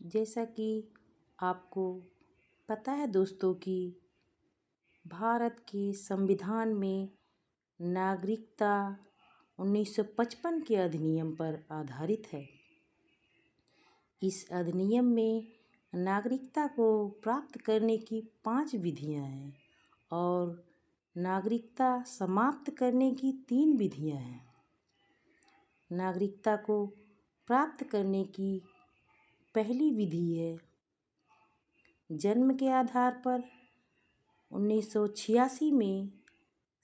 जैसा कि आपको पता है दोस्तों कि भारत के संविधान में नागरिकता 1955 के अधिनियम पर आधारित है। इस अधिनियम में नागरिकता को प्राप्त करने की 5 विधियां हैं और नागरिकता समाप्त करने की 3 विधियां हैं। नागरिकता को प्राप्त करने की पहली विधि है जन्म के आधार पर। 1986 में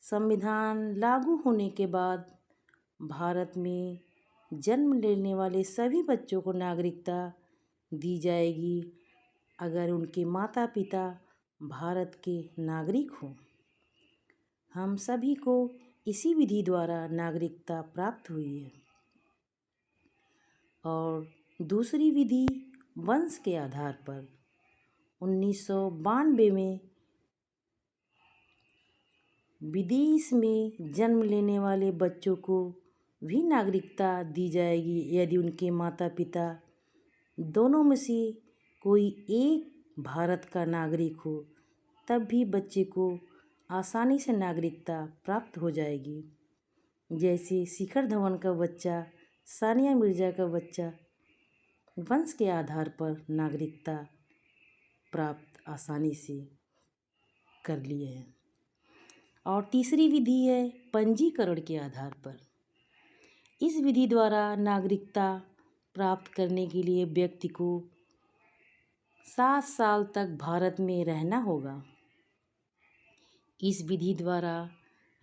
संविधान लागू होने के बाद भारत में जन्म लेने वाले सभी बच्चों को नागरिकता दी जाएगी अगर उनके माता पिता भारत के नागरिक हों। हम सभी को इसी विधि द्वारा नागरिकता प्राप्त हुई है। और दूसरी विधि वंश के आधार पर 1992 में विदेश में जन्म लेने वाले बच्चों को भी नागरिकता दी जाएगी यदि उनके माता पिता दोनों में से कोई एक भारत का नागरिक हो, तब भी बच्चे को आसानी से नागरिकता प्राप्त हो जाएगी। जैसे शिखर धवन का बच्चा, सानिया मिर्ज़ा का बच्चा वंश के आधार पर नागरिकता प्राप्त आसानी से कर लिए हैं। और तीसरी विधि है पंजीकरण के आधार पर। इस विधि द्वारा नागरिकता प्राप्त करने के लिए व्यक्ति को 7 साल तक भारत में रहना होगा। इस विधि द्वारा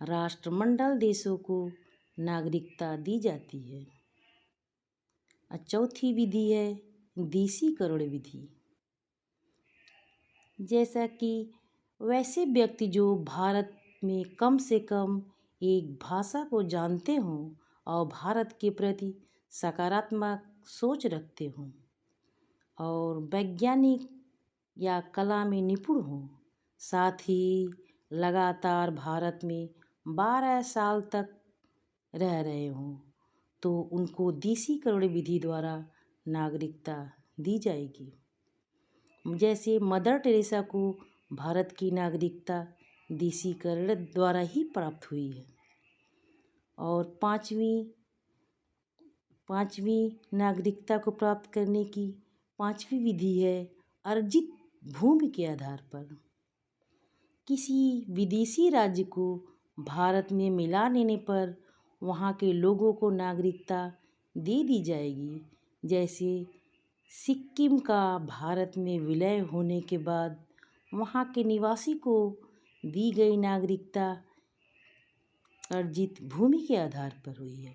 राष्ट्रमंडल देशों को नागरिकता दी जाती है। चौथी विधि है देशीकरण विधि। जैसा कि वैसे व्यक्ति जो भारत में कम से कम एक भाषा को जानते हों और भारत के प्रति सकारात्मक सोच रखते हों और वैज्ञानिक या कला में निपुण हों, साथ ही लगातार भारत में 12 साल तक रह रहे हों, तो उनको देशीकरण विधि द्वारा नागरिकता दी जाएगी। जैसे मदर टेरेसा को भारत की नागरिकता देशीकरण द्वारा ही प्राप्त हुई है। और पांचवी नागरिकता को प्राप्त करने की 5वीं विधि है अर्जित भूमि के आधार पर। किसी विदेशी राज्य को भारत में मिला लेने पर वहाँ के लोगों को नागरिकता दे दी जाएगी। जैसे सिक्किम का भारत में विलय होने के बाद वहाँ के निवासी को दी गई नागरिकता अर्जित भूमि के आधार पर हुई है।